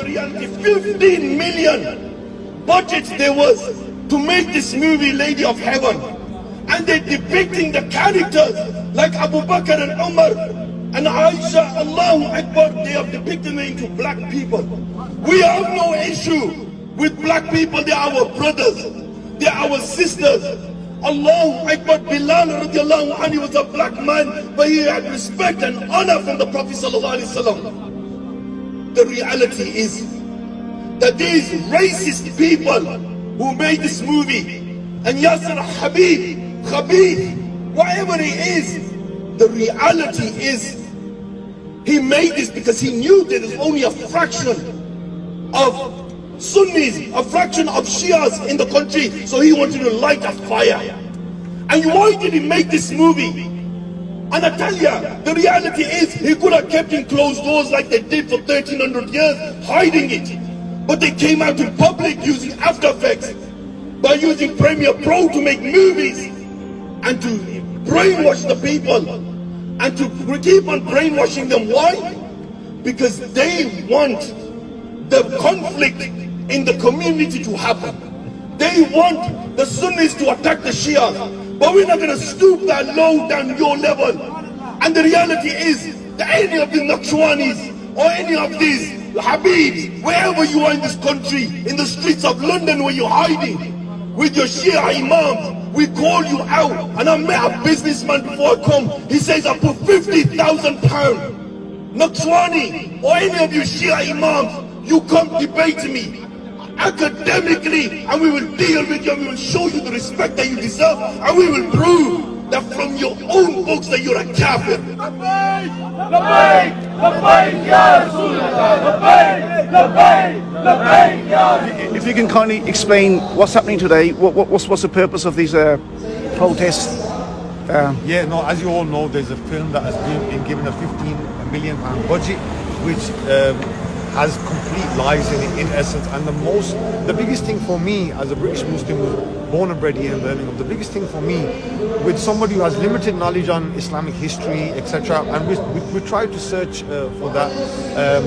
reality, 15 million budget there was to make this movie Lady of Heaven. And they're depicting the characters like Abu Bakr and Umar and Aisha, Allahu Akbar. They are depicting them into black people. We have no issue with black people. They are our brothers, they are our sisters. Allahu Akbar. Bilal radiallahu anhu was a black man, but he had respect and honor from the Prophet sallallahu alaihi wasallam. The reality is that these racist people who made this movie, and Yasser Habib, Khabib, whatever he is, the reality is he made this because he knew there is only a fraction of Sunnis, a fraction of Shias in the country, so he wanted to light a fire. And why did he make this movie? And I tell you, the reality is he could have kept in closed doors like they did for 1300 years, hiding it. But they came out in public using After Effects, by using Premiere Pro to make movies and to brainwash the people and to keep on brainwashing them. Why? Because they want the conflict in the community to happen. They want the Sunnis to attack the Shias, but we're not going to stoop that low down your level. And the reality is that any of the Naqshwanis or any of these Habibs, wherever you are in this country, in the streets of London where you're hiding with your Shia imams, we call you out. And I met a businessman before I come. He says, I put £50,000. Naqshwani or any of you Shia imams, you come debate me academically, and we will deal with you, and we will show you the respect that you deserve, and we will prove that from your own books that you're a kafir. Labbaik, labbaik, labbaik, ya Rasulullah. Labbaik, labbaik, labbaik, ya Rasulullah. If you can kindly explain what's happening today, what's the purpose of these protests? Yeah, no, as you all know, there's a film that has been given a £15 million budget, which has complete lies in it, in essence. And the biggest thing for me as a British Muslim who's born and bred here in Birmingham, the biggest thing for me, with somebody who has limited knowledge on Islamic history, etc., and we tried to search for that,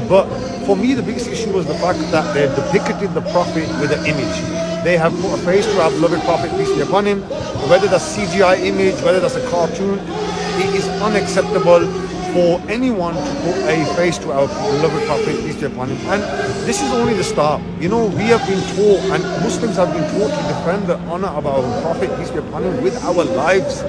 but for me the biggest issue was the fact that they depicted the Prophet with an image. They have put a face to our beloved Prophet, peace be upon him. Whether that's CGI image, whether that's a cartoon, it is unacceptable for anyone to put a face to our beloved Prophet, peace be upon him. And this is only the start. You know, we have been taught, and Muslims have been taught to defend the honor of our Prophet, peace be upon him, with our lives.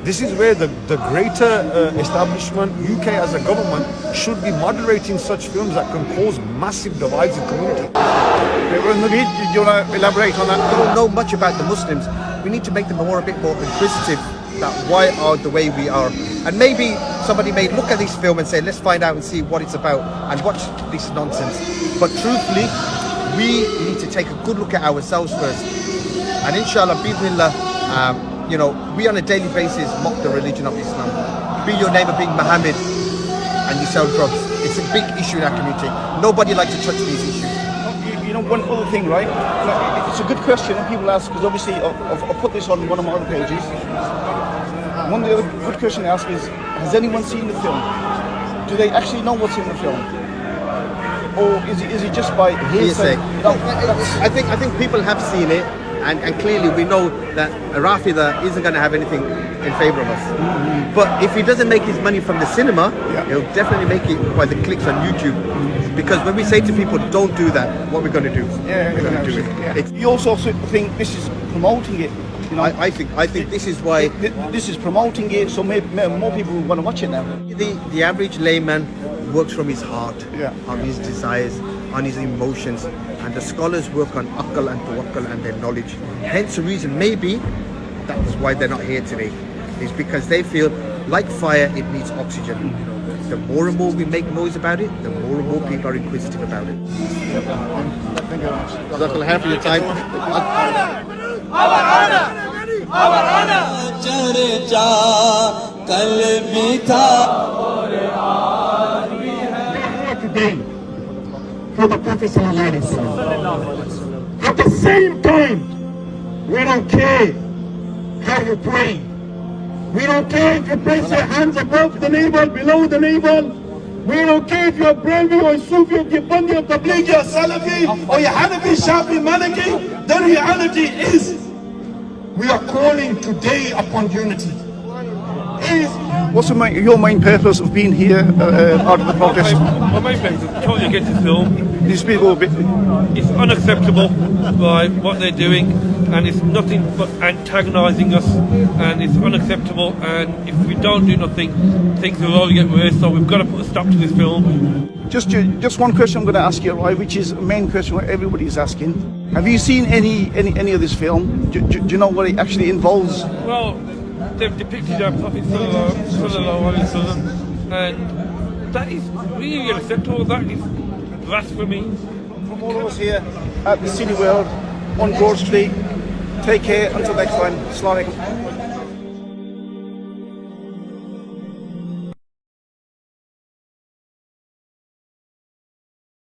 This is where the greater establishment, UK as a government, should be moderating such films that can cause massive divides in community. Do you want to elaborate on that? They don't know much about the Muslims. We need to make them a bit more inquisitive, that why are the way we are. And maybe somebody may look at this film and say, let's find out and see what it's about and watch this nonsense. But truthfully, we need to take a good look at ourselves first. And inshallah, bismillah, you know, we on a daily basis mock the religion of Islam. Be your neighbor being Muhammad and you sell drugs. It's a big issue in our community. Nobody likes to touch these issues. You know, one other thing, right? It's a good question and people ask, because obviously I'll put this on one of my other pages. One of the other good question to ask is, has anyone seen the film? Do they actually know what's in the film? Or is it just by hearsay? No, I think people have seen it, and clearly we know that Rafida isn't going to have anything in favour of us. Mm-hmm. But if he doesn't make his money from the cinema, he'll definitely make it by the clicks on YouTube. Because when we say to people, don't do that, what we're going to do? Yeah, we're going to do it. Yeah. You also think this is promoting it? You know, I think this is why this is promoting it, so maybe more people will want to watch it now. The average layman works from his heart, on Yeah. his desires, on his emotions, and the scholars work on akal and tawakkal and their knowledge. Hence the reason maybe that's why they're not here today, is because they feel like fire, it needs oxygen. The more and more we make noise about it, the more and more people are inquisitive about it. Thank you very much. Jazakallah for your time. Our honor! Our honor! Today, for the Prophet ﷺ. At the same time, we don't care how you pray. We don't care if you place your hands above the navel, below the navel. We don't care if you're Brahmi or Sufi or Deobandi or Tablighi or Salafi or you're Hanafi, Shafi, Maliki. The reality is we are calling today upon unity. What's your main purpose of being here out of the protest? My main purpose is totally against the film. These people, It's unacceptable by what they're doing, and it's nothing but antagonising us, and it's unacceptable. And if we don't do nothing, things will only get worse. So we've got to put a stop to this film. just one question I'm going to ask you, right, which is a main question what everybody is asking. Have you seen any of this film? Do you know what it actually involves? Well, they've depicted our Prophet sallallahu alaihi wasallam, and that is really unacceptable. That is blasphemy. From all of us here at the Cineworld on Broad Street, take care until next time. Assalamu alaikum.